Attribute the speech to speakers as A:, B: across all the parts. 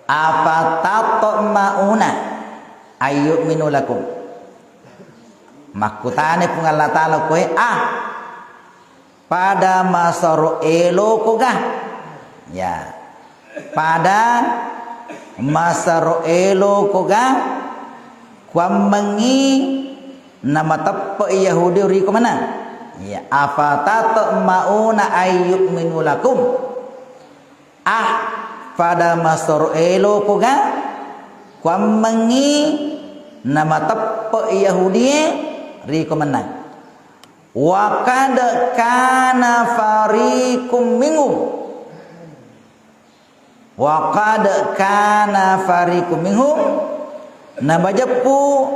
A: Apa tatma'una ayyuminu lakum. Makutane pung Allah Ta'ala kowe pada masaru elo kogah. Ya. Pada masaru elo kogah kuamengi nama tepe Yahudi ri kemana? Ya, apa tatma'una ayyuminu lakum. Pada masaru elo kogah kuamengi nama tepe Yahudi ri kemana? Wa qad kana fariqum minhum. Wa qad kana fariqum minhum. Nabajapu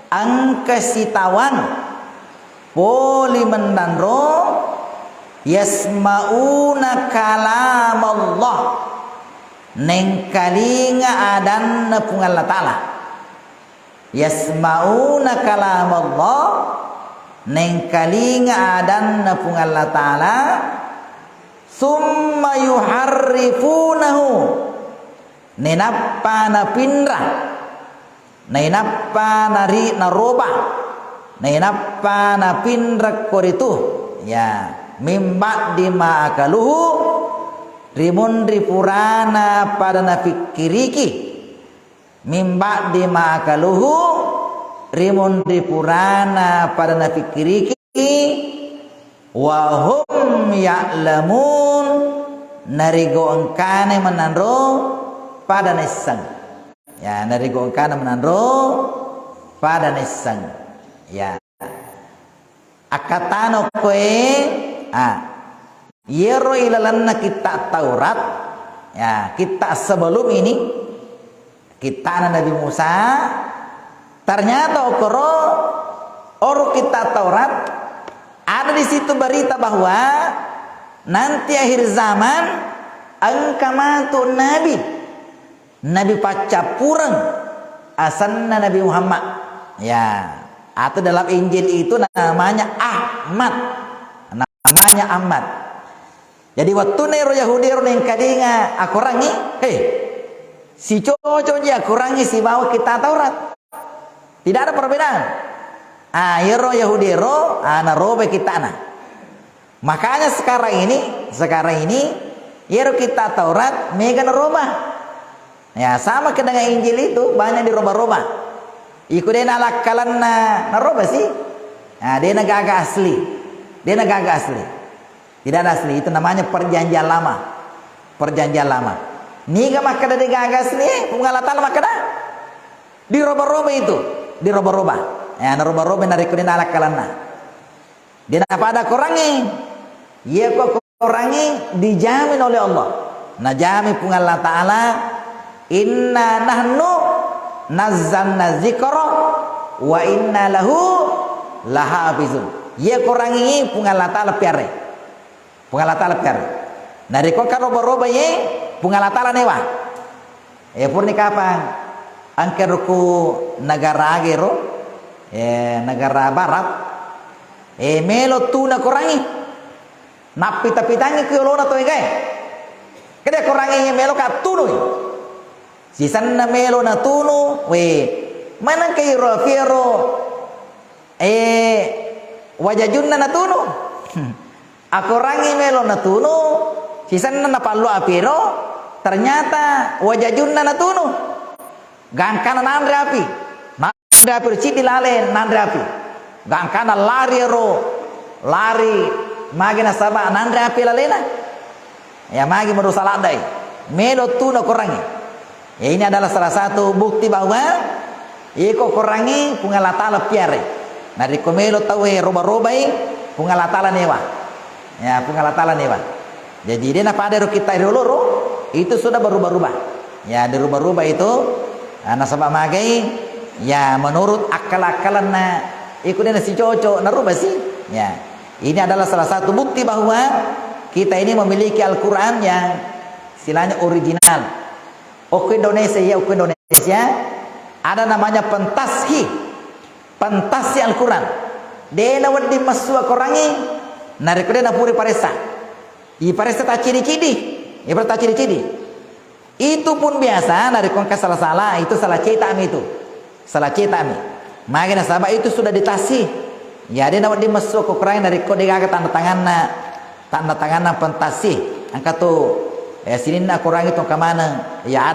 A: angkasitawan poli mendanro yasmauna kalam Allah neng kalinga adan pung Allah Ta'ala. Yasmauna kalam Allah neng kalinga adan pung Allah Ta'ala summa yuharrifunahu nenappa na pindra nenappa na ri na roba nenappa na pindra koritu ya mimba di ma'akaluhu rimun ripurana pada na fikiriki mimba di ma'akaluhu rimun ripurana pada na fikiriki wa hum ya'lamun narigo engkane menandro pada nesang ya narigo engkane menandro pada nesang ya akatano koe yero ilalanna kita Taurat ya kita sebelum ini kita Nabi Musa ternyata orang kita Taurat ada di situ berita bahwa nanti akhir zaman angkamatu Nabi pacapurang asanna Nabi Muhammad ya atau dalam Injil itu namanya Ahmad jadi waktu nero Yahudi yang kadinga aku rangi si cocoknya aku rangi si bawa kita Taurat tidak ada perbedaan yero Yahudi ana robe kita ana. Makanya sekarang ini yero kita Taurat megan roba. Ya sama ke dengan Injil itu banyak dirubah-rubah. Iku dia nalakalan na roba sih. Nah, dia naga asli. Tidak ada asli, itu namanya perjanjian lama. Niga makada dia gaga asli, pengalatan makada. Dirubah-rubah itu, dirubah-rubah. Ya, naroba-roba narikunin ala kalana. Dia pada kurangi. Ya kok kurangi dijamin oleh Allah. Najami pun Allah Ta'ala inna nahnu nazzalna dzikra wa inna lahu lahafizun. Ya kurangi pun Allah Ta'ala piare. Narikon kan roba-roba ye pun Allah Ta'ala newa. Purni kapan? Angkeruku negara agero negara barat melo tuna kurangi napita-pitanya kiolona to gai kede kurangi melo ka tunu sisanna melo na tunu mana kay rafiro wajajunna na tunu aku rangi melo na tunu sisanna na pallu apiro ternyata wajajunna na tunu gangkana nandre api nandre citi lale nandre api gangkana lari magi na saba nandre api lalena ya magi merusaladai melo tuna kurangi ya ini adalah salah satu bukti bahwa iko kurangi pungalatala piare nari komelo tawe roba-robai pungalatala newa ya pungalatala newa jadi dia pada kita iroloro itu sudah berubah-ubah ya dirubah-ubah itu nasabah magai ya menurut akal-akalan ikutin si cocok narubah sih ya ini adalah salah satu bukti bahwa kita ini memiliki Al-Quran yang istilahnya original. Indonesia ada namanya pentasi Al-Quran dena wadi masua korangi narikudena puri paresa i paresa ta ciri-ciri Itu pun biasa dari kongkas salah-salah itu salah cetak itu. Salah cetak mi. Makanya sahabat itu sudah ditasih. Ya dia dapat dimasuk ke Quran dari kode gaga tanda tanganna pentasih. Angkat tu sini nak Quran itu ke mana? Ya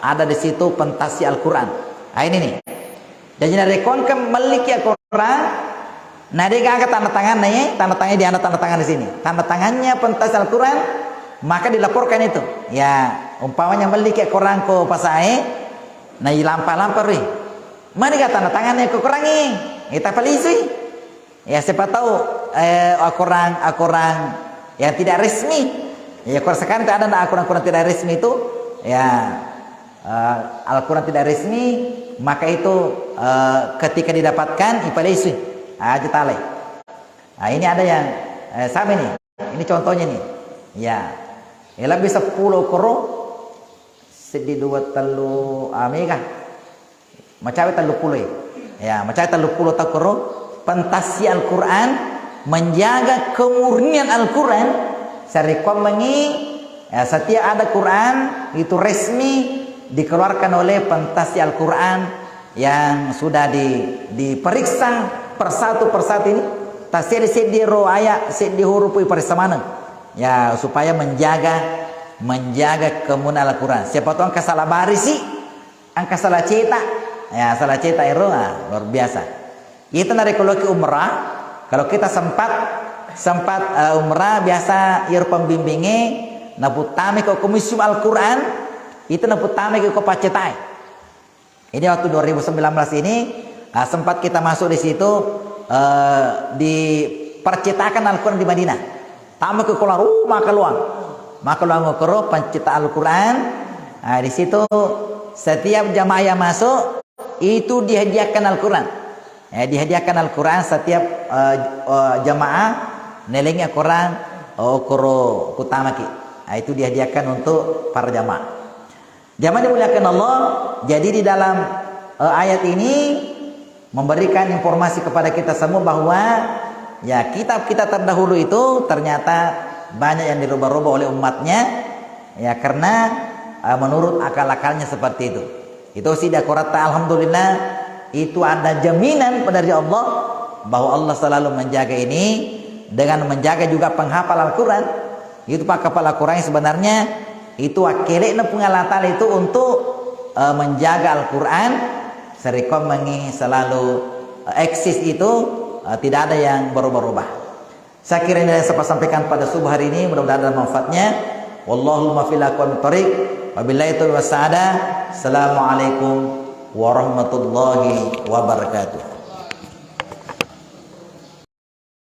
A: ada di situ pentasih Al-Quran. Nah, ini nih. Jadi dari kongkas memiliki Al-Quran. Nah dia gaga tanda tangannya di anda tanda tangan di sini. Tanda tangannya pentasih Al-Quran. Maka dilaporkan itu. Ya umpamanya memiliki Quran ko pasai. Nah lampar-lampar ri. Mana kata tanda tangannya ke Quran ini? Kita polisi. Ya siapa tahu Al-Quran yang tidak resmi. Ya kalau sekarang ada Al-Quran tidak resmi itu. Ya Al-Quran tidak resmi. Maka itu ketika didapatkan ipalisi. Aja talai. Nah ini ada yang sama nih. Ini contohnya nih. Ya. Ya lebih 10 koro sedi 2 telu amega macam telu puluh ya macam telu puluh tak koro pentasi Al-Quran menjaga kemurnian Al-Quran sarikon mengi ya, setiap ada Quran itu resmi dikeluarkan oleh pentasi Al-Quran yang sudah diperiksa persatu ini tasir sedi ro ayat sedi huruf periksa mana ya supaya menjaga kemurnian Al-Quran. Siapa tahu angka salah baris sih, angka salah cetak, ya salah cetak itu luar biasa. Itu dari kalau ke umrah, kalau kita sempat umrah biasa ir pembimbingnya naputame ke komisi Al-Quran itu naputame ke pacetai. Ini waktu 2019 ini sempat kita masuk di situ di percetakan Al-Quran di Madinah. Tamu ke keluar, maka luang ngokoro pencipta Al-Quran. Nah, di situ setiap jamaah yang masuk itu dihadiahkan Al-Quran. Ya, dihadiahkan Al-Quran setiap jamaah nilainya Quran okoro kutamaki. Nah, itu dihadiahkan untuk para jamaah. Jamaah dimuliakan Allah. Jadi di dalam ayat ini memberikan informasi kepada kita semua bahwa ya kitab-kitab terdahulu itu ternyata banyak yang dirubah-rubah oleh umatnya ya karena menurut akal-akalnya seperti itu. Itu sih dakurata alhamdulillah itu ada jaminan dari Allah bahwa Allah selalu menjaga ini dengan menjaga juga penghafal Al-Quran. Itu pak kepala Al-Quran sebenarnya itu akhirnya pengalatal itu untuk menjaga Al-Quran serikom mengi selalu eksis itu tidak ada yang berubah-ubah. Saya kira ini yang saya sampaikan pada subuh hari ini, mudah-mudahan ada manfaatnya. Wallahu muwaffiq aqwamit thoriq. Wabillahi taufiq was sa'adah. Assalamualaikum warahmatullahi wabarakatuh.